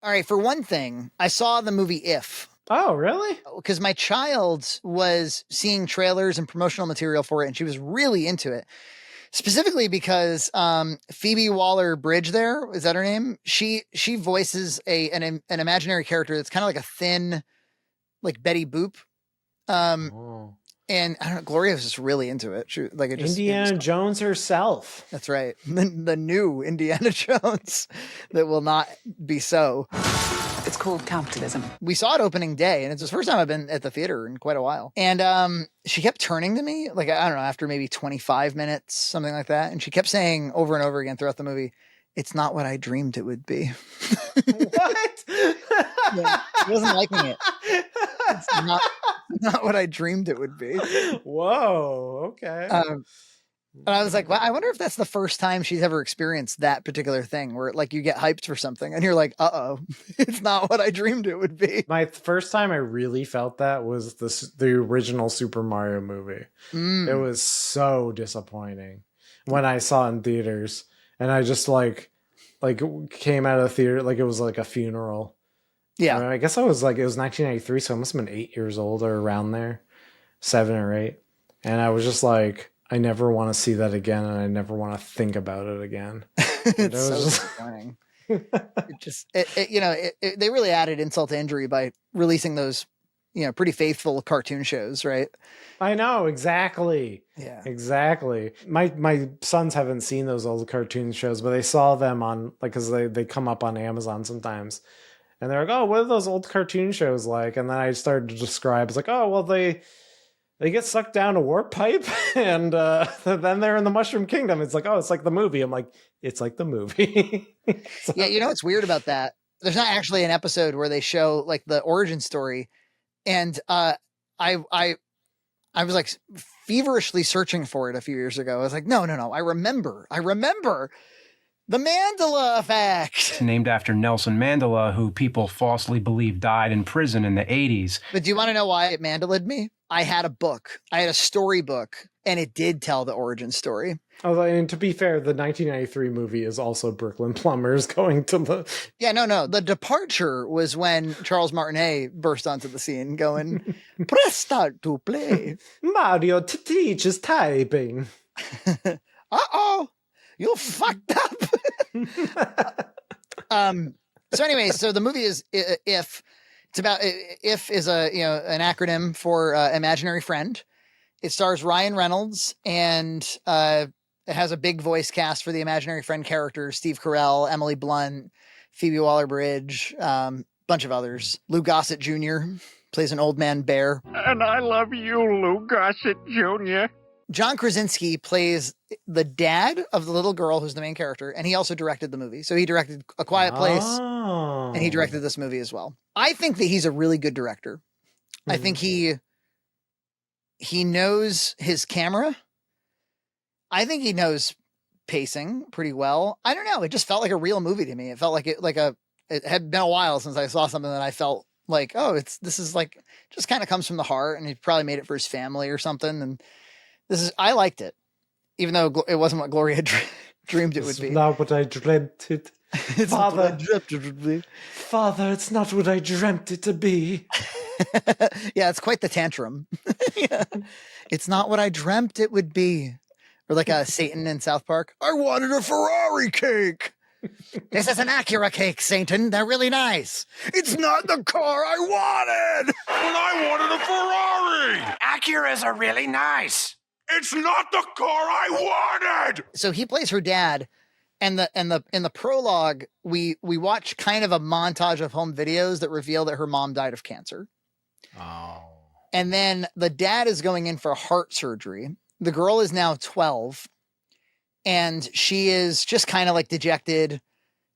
All right, for one thing, I saw the movie If. Oh, really? Because my child was seeing trailers and promotional material for it, and she was really into it. Specifically because Phoebe Waller-Bridge, there is that her name? She voices an imaginary character that's kind of like a thin, like Betty Boop. Oh. And I don't know, Gloria was just really into it. She, like it just Indiana Jones herself. That's right. The new Indiana Jones that will not be so. It's called capitalism. We saw it opening day, and it's the first time I've been at the theater in quite a while. And she kept turning to me, like, I don't know, after maybe 25 minutes, something like that. And she kept saying over and over again throughout the movie, "It's not what I dreamed it would be." What? Yeah, she wasn't liking it. It's not what I dreamed it would be. Whoa, okay. And I was like, well, I wonder if that's the first time she's ever experienced that particular thing where like you get hyped for something and you're like, uh-oh, it's not what I dreamed it would be. My first time I really felt that was the original Super Mario movie. It was so disappointing when I saw it in theaters, and I just like came out of the theater like it was like a funeral. Yeah. I mean, I guess I was like, it was 1993, so I must have been 8 years old or around there, 7 or 8. And I was just like, I never want to see that again, and I never want to think about it again. It's so disappointing. They really added insult to injury by releasing those, pretty faithful cartoon shows, right? I know, exactly. Yeah, exactly. My sons haven't seen those old cartoon shows, but they saw them on, like, because they come up on Amazon sometimes. And they're like, oh, what are those old cartoon shows like? And then I started to describe, it's like, oh, well, they get sucked down a warp pipe and then they're in the Mushroom Kingdom. It's like, oh, it's like the movie. I'm like, it's like the movie. So, yeah, what's weird about that? There's not actually an episode where they show like the origin story. And I was like feverishly searching for it a few years ago. I was like, no. I remember the Mandela effect. Named after Nelson Mandela, who people falsely believe died in prison in the 80s. But do you want to know why it Mandelaed me? I had a book. I had a storybook, and it did tell the origin story. Although, and to be fair, the 1993 movie is also Brooklyn Plumbers going to the... Yeah, no. The departure was when Charles Martinet burst onto the scene going, "Press start to play. Mario teaches typing." Uh-oh. You fucked up. So anyway, so the movie is If. It's about If is an acronym for imaginary friend. It stars Ryan Reynolds, and it has a big voice cast for the imaginary friend characters: Steve Carell, Emily Blunt, Phoebe Waller-Bridge, bunch of others. Lou Gossett Jr. plays an old man bear. And I love you, Lou Gossett Jr. John Krasinski plays the dad of the little girl who's the main character, and he also directed the movie. So he directed A Quiet Place, and he directed this movie as well. I think that he's a really good director. Mm-hmm. I think he knows his camera. I think he knows pacing pretty well. I don't know. It just felt like a real movie to me. It felt like it had been a while since I saw something that I felt like, oh, this is like, just kind of comes from the heart, and he probably made it for his family or something. And I liked it, even though it wasn't what Gloria dreamed it would be. Not what I dreamt it. It's Father, not what I dreamt it would be. Father, it's not what I dreamt it to be. Yeah, it's quite the tantrum. Yeah. It's not what I dreamt it would be. Or like Satan in South Park. I wanted a Ferrari cake. This is an Acura cake, Satan. They're really nice. It's not the car I wanted. But I wanted a Ferrari. Acuras are really nice. It's not the car I wanted. So he plays her dad, and in the prologue, we watch kind of a montage of home videos that reveal that her mom died of cancer. Oh. And then the dad is going in for heart surgery. The girl is now 12, and she is just kind of like dejected,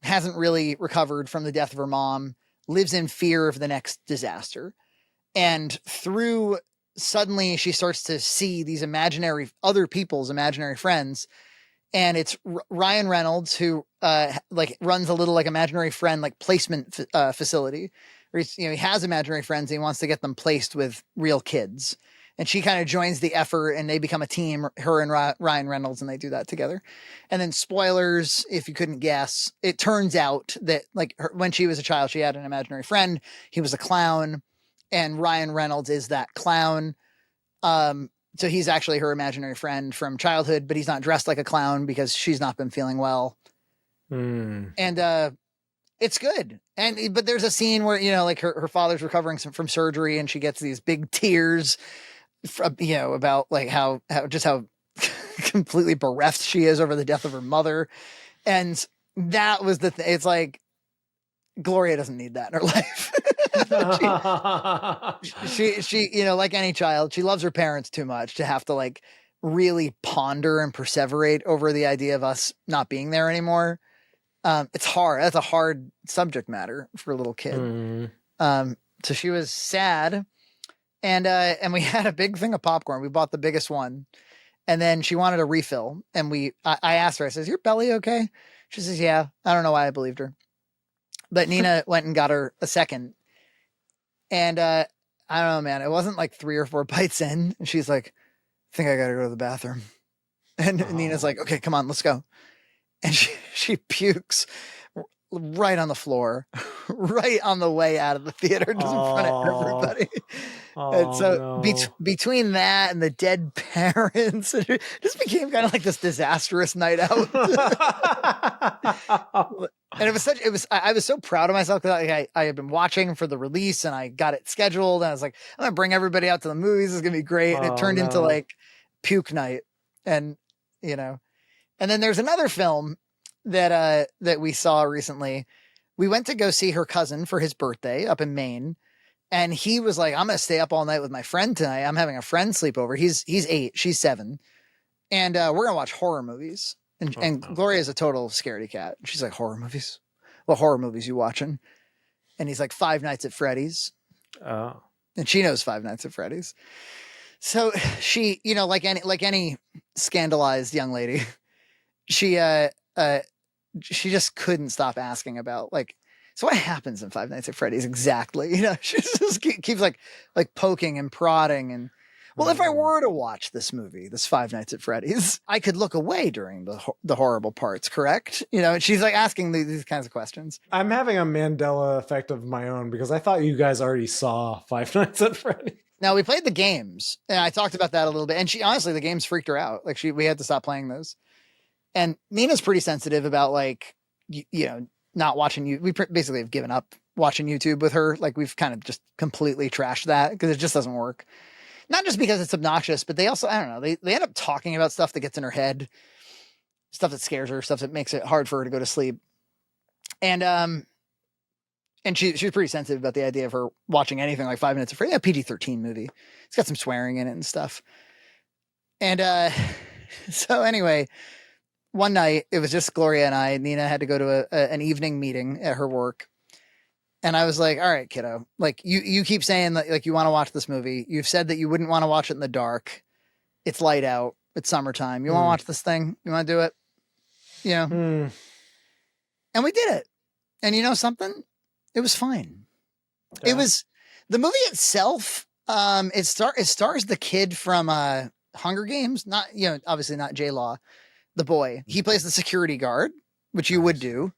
hasn't really recovered from the death of her mom, lives in fear of the next disaster. And suddenly she starts to see these other people's imaginary friends. And it's Ryan Reynolds who runs a little like imaginary friend, like placement facility where he has imaginary friends and he wants to get them placed with real kids. and she kind of joins the effort, and they become a team, her and Ryan Reynolds, and they do that together. And then spoilers, if you couldn't guess, it turns out that like when she was a child, she had an imaginary friend. He was a clown, and Ryan Reynolds is that clown. So he's actually her imaginary friend from childhood, but he's not dressed like a clown because she's not been feeling well. And it's good. But there's a scene where, you know, like her father's recovering from surgery, and she gets these big tears from, you know, about like how completely bereft she is over the death of her mother. And that was the thing. It's like, Gloria doesn't need that in her life. she, you know, like any child, she loves her parents too much to have to like really ponder and perseverate over the idea of us not being there anymore. It's hard. That's a hard subject matter for a little kid. So she was sad, and we had a big thing of popcorn. We bought the biggest one, and then she wanted a refill. And I asked her, I says, "Your belly okay?" She says, "Yeah." I don't know why I believed her, but Nina went and got her a second. And I don't know, man, it wasn't like 3 or 4 bites in, and she's like, "I think I gotta go to the bathroom." And Nina's like, "Okay, come on, let's go." And she pukes right on the floor, right on the way out of the theater, just in front of everybody. And so between that and the dead parents, it just became kind of like this disastrous night out. And I was so proud of myself because I had been watching for the release, and I got it scheduled, and I was like, I'm gonna bring everybody out to the movies. It's gonna be great. And it turned into like puke night. And, you know, and then there's another film that we saw recently. We went to go see her cousin for his birthday up in Maine. And he was like, "I'm going to stay up all night with my friend tonight. I'm having a friend sleepover." He's 8, she's 7. And we're going to watch horror movies. And Gloria is a total scaredy cat. She's like, "Horror movies? What horror movies you watching?" And he's like, "Five Nights at Freddy's." Oh. And she knows Five Nights at Freddy's. So she, you know, like any scandalized young lady, she just couldn't stop asking about like, "So what happens in Five Nights at Freddy's exactly?" You know, she just keeps like poking and prodding. And, well, if I were to watch this movie, this Five Nights at Freddy's, I could look away during the horrible parts, correct? You know, and she's like asking these kinds of questions. I'm having a Mandela effect of my own because I thought you guys already saw Five Nights at Freddy's. Now, we played the games, and I talked about that a little bit. And she, honestly, the games freaked her out. Like we had to stop playing those. And Nina's pretty sensitive about like, you know, not watching you. We basically have given up watching YouTube with her. Like we've kind of just completely trashed that because it just doesn't work. Not just because it's obnoxious, but they also, I don't know, they end up talking about stuff that gets in her head, stuff that scares her, stuff that makes it hard for her to go to sleep. And she's pretty sensitive about the idea of her watching anything like 5 Minutes of Freddy, a PG-13 movie. It's got some swearing in it and stuff. And so anyway, one night it was just Gloria and I. Nina had to go to an evening meeting at her work. And I was like, "All right, kiddo, like you keep saying that like you want to watch this movie. You've said that you wouldn't want to watch it in the dark. It's light out. It's summertime. You want to watch this thing? You want to do it? You know?" And we did it. And you know something? It was fine. Yeah. It was the movie itself. It stars the kid from Hunger Games. Not, you know, obviously not J-Law, the boy. He plays the security guard, which you would do.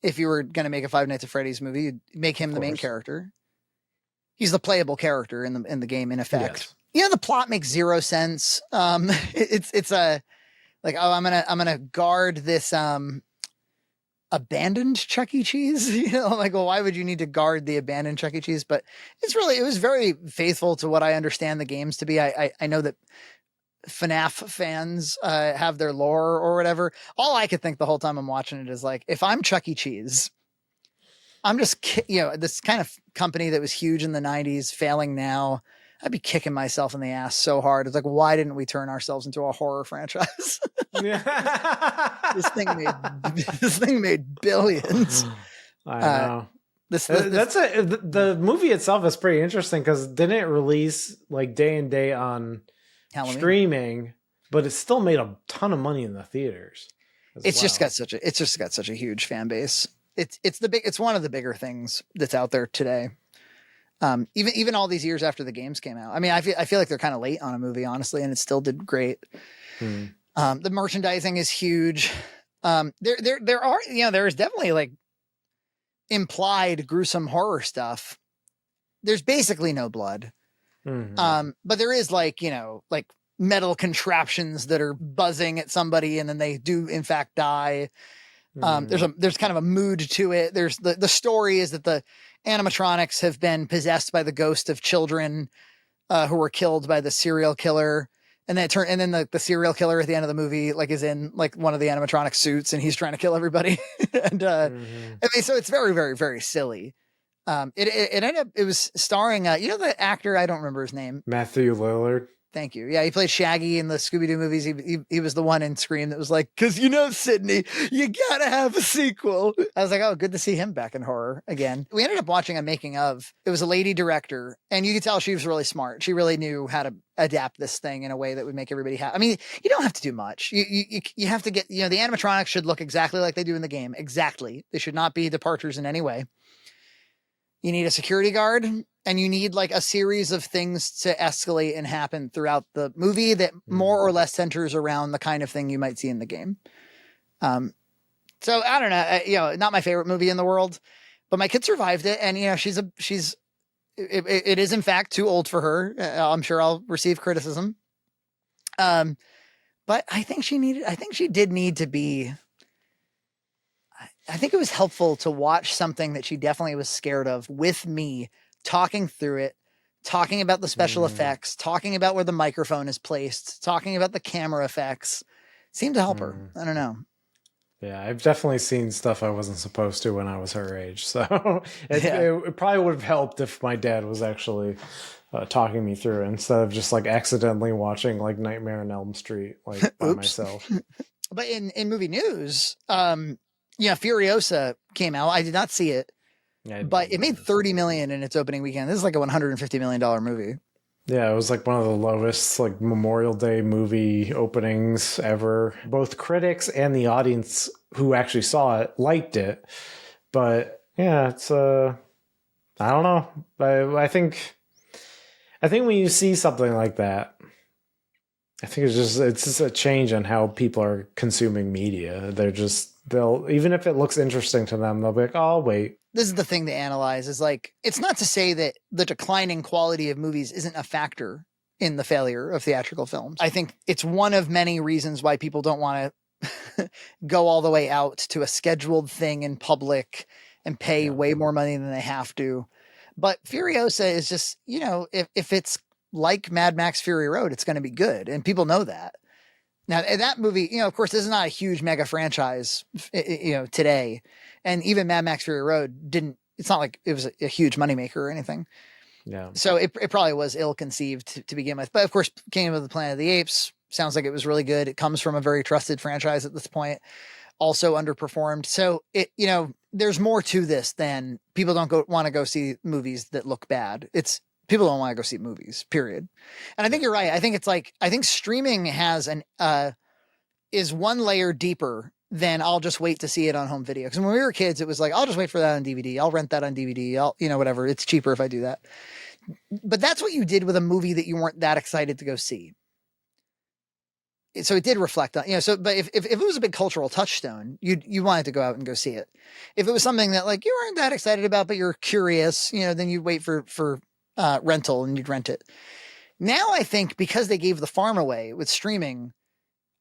If you were going to make a Five Nights at Freddy's movie, you'd make him the main character. He's the playable character in the game, in effect. Yes. You know, the plot makes zero sense. It's a like, oh, I'm gonna guard this abandoned Chuck E. Cheese. You know, like, well, why would you need to guard the abandoned Chuck E. Cheese? But it was very faithful to what I understand the games to be. I know that FNAF fans have their lore or whatever. All I could think the whole time I'm watching it is like, if I'm Chuck E. Cheese, I'm just, you know, this kind of company that was huge in the 90s, failing now, I'd be kicking myself in the ass so hard. It's like, why didn't we turn ourselves into a horror franchise? This thing made billions. I know. The movie itself is pretty interesting because didn't it release like day and day on Halloween streaming, but it still made a ton of money in the theaters. It's just got such a huge fan base. It's one of the bigger things that's out there today. Even all these years after the games came out. I mean, I feel like they're kind of late on a movie, honestly, and it still did great. The merchandising is huge. There are, there is definitely like implied gruesome horror stuff. There's basically no blood. But there is like, like metal contraptions that are buzzing at somebody and then they do in fact die. There's kind of a mood to it. There's the story is that the animatronics have been possessed by the ghost of children who were killed by the serial killer. And then the serial killer at the end of the movie, like, is in like one of the animatronic suits and he's trying to kill everybody. And I mean, so it's very, very, very silly. It was starring, the actor, I don't remember his name. Matthew Lillard. Thank you. Yeah, he played Shaggy in the Scooby-Doo movies. He was the one in Scream that was like, because Sydney, you gotta have a sequel. I was like, oh, good to see him back in horror again. We ended up watching a making of. It was a lady director, and you could tell she was really smart. She really knew how to adapt this thing in a way that would make everybody happy. I mean, you don't have to do much. You have to get, the animatronics should look exactly like they do in the game. Exactly. They should not be departures in any way. You need a security guard, and you need like a series of things to escalate and happen throughout the movie that more or less centers around the kind of thing you might see in the game. So I don't know, not my favorite movie in the world, but my kid survived it. And, it is in fact too old for her. I'm sure I'll receive criticism. But I think she did need to be, I think it was helpful to watch something that she definitely was scared of with me, talking through it, talking about the special effects, talking about where the microphone is placed, talking about the camera effects. Seemed to help her. I don't know. Yeah, I've definitely seen stuff I wasn't supposed to when I was her age. So it probably would have helped if my dad was actually talking me through it instead of just like accidentally watching like Nightmare on Elm Street like by myself. But in movie news, Furiosa came out. I did not see it, but it made $30 million in its opening weekend. This is like a $150 million movie. Yeah, it was like one of the lowest like Memorial Day movie openings ever. Both critics and the audience who actually saw it liked it. But yeah, it's I don't know. I think when you see something like that, I think it's just a change on how people are consuming media. They'll even if it looks interesting to them, they'll be like, oh, I'll wait. This is the thing to analyze is like, it's not to say that the declining quality of movies isn't a factor in the failure of theatrical films. I think it's one of many reasons why people don't want to go all the way out to a scheduled thing in public and pay way more money than they have to. But Furiosa is just, if it's like Mad Max Fury Road, it's going to be good. And people know that. Now, that movie, of course, this is not a huge mega franchise, today. And even Mad Max Fury Road it's not like it was a huge moneymaker or anything. Yeah. So it probably was ill-conceived to begin with. But of course, Kingdom of the Planet of the Apes sounds like it was really good. It comes from a very trusted franchise at this point, also underperformed. So there's more to this than people don't want to go see movies that look bad. People don't want to go see movies, period. And I think you're right. I think streaming has is one layer deeper than I'll just wait to see it on home video. Because when we were kids, it was like, I'll just wait for that on DVD. I'll rent that on DVD. Whatever. It's cheaper if I do that. But that's what you did with a movie that you weren't that excited to go see. So it did reflect on, but if it was a big cultural touchstone, you wanted to go out and go see it. If it was something that like you weren't that excited about, but you're curious, then you'd wait for rental and you'd rent it. Now I think because they gave the farm away with streaming,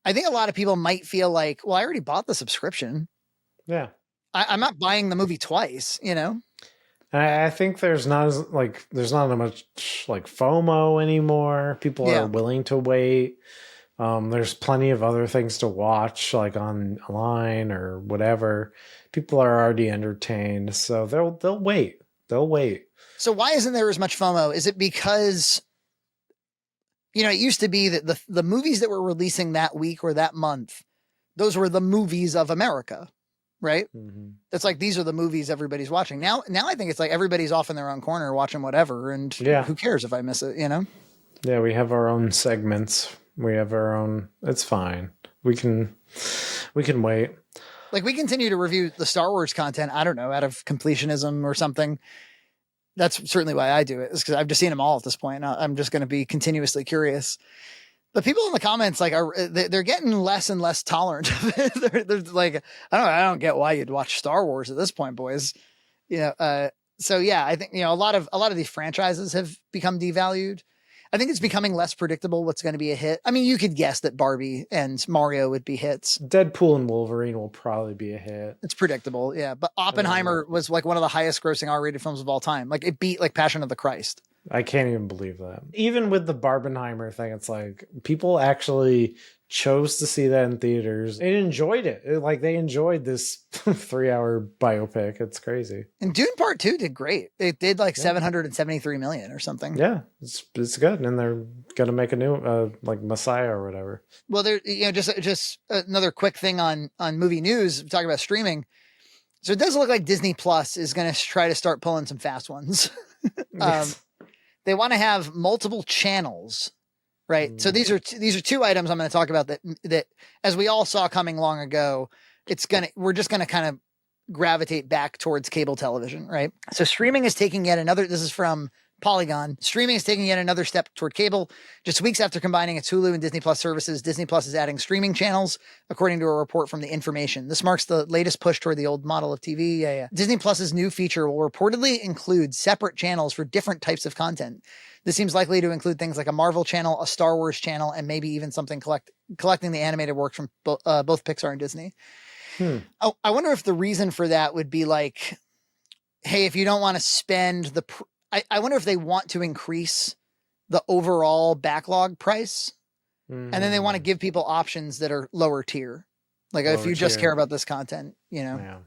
I think a lot of people might feel like, well, I already bought the subscription. Yeah. I'm not buying the movie twice, I think there's not as much like FOMO anymore. People are willing to wait. There's plenty of other things to watch, like online or whatever. People are already entertained, so they'll wait. They'll wait. So why isn't there as much FOMO? Is it because, it used to be that the movies that were releasing that week or that month, those were the movies of America, right? Mm-hmm. It's like, these are the movies everybody's watching. Now I think it's like everybody's off in their own corner watching whatever. And who cares if I miss it, Yeah, we have our own segments. We have our own, it's fine. We can wait. Like we continue to review the Star Wars content, I don't know, out of completionism or something. That's certainly why I do it, is because I've just seen them all at this point. I'm just going to be continuously curious. But people in the comments they're getting less and less tolerant. they're like, I don't get why you'd watch Star Wars at this point, boys. So yeah, I think a lot of these franchises have become devalued. I think it's becoming less predictable what's going to be a hit. I mean, you could guess that Barbie and Mario would be hits. Deadpool and Wolverine will probably be a hit. It's predictable, yeah. But Oppenheimer was like one of the highest grossing R-rated films of all time. Like it beat like Passion of the Christ. I can't even believe that. Even with the Barbenheimer thing, it's like people actually chose to see that in theaters and enjoyed it. They enjoyed this 3-hour biopic. It's crazy. And Dune Part 2 did great. It did like 773 million or something. Yeah, it's good. And they're going to make a new like Messiah or whatever. Well, there, just another quick thing on movie news, talking about streaming. So it does look like Disney Plus is going to try to start pulling some fast ones. Yes. They want to have multiple channels, right? So these are two items I'm going to talk about that as we all saw coming long ago, we're just going to kind of gravitate back towards cable television, right? So streaming is taking yet another, this is from Polygon. Streaming is taking yet another step toward cable. Just weeks after combining its Hulu and Disney Plus services, Disney Plus is adding streaming channels, according to a report from The Information. This marks the latest push toward the old model of TV. Yeah. Disney Plus's new feature will reportedly include separate channels for different types of content. This seems likely to include things like a Marvel channel, a Star Wars channel, and maybe even something collecting the animated work from both Pixar and Disney. Oh, I wonder if the reason for that would be like, hey, if you don't want to spend I wonder if they want to increase the overall backlog price, and then they want to give people options that are lower tier. Like if you just care about this content, Yeah.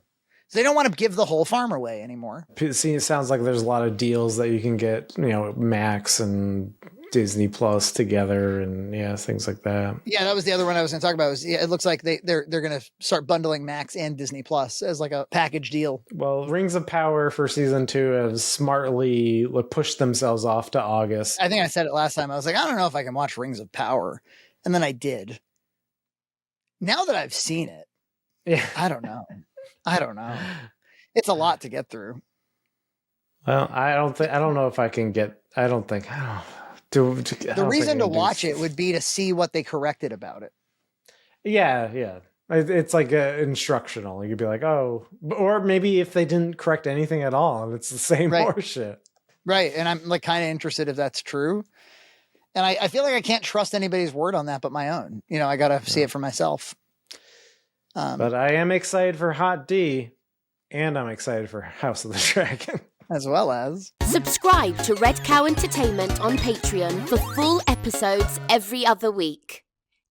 So they don't want to give the whole farm away anymore. See, it sounds like there's a lot of deals that you can get, Max and Disney Plus together and things like that. Yeah, that was the other one I was going to talk about. It looks like they're going to start bundling Max and Disney Plus as like a package deal. Well, Rings of Power for season 2 have smartly pushed themselves off to August. I think I said it last time. I was like, I don't know if I can watch Rings of Power. And then I did. Now that I've seen it, I don't know. It's a lot to get through. Well, I don't know if I can get, The reason to watch it would be to see what they corrected about it. Yeah. It's like instructional. You could be like, oh, or maybe if they didn't correct anything at all, and it's the same horseshit. Right. And I'm like kind of interested if that's true. And I feel like I can't trust anybody's word on that but my own. I got to see it for myself. But I am excited for Hot D, and I'm excited for House of the Dragon. As well as subscribe to Red Cow Entertainment on Patreon for full episodes every other week.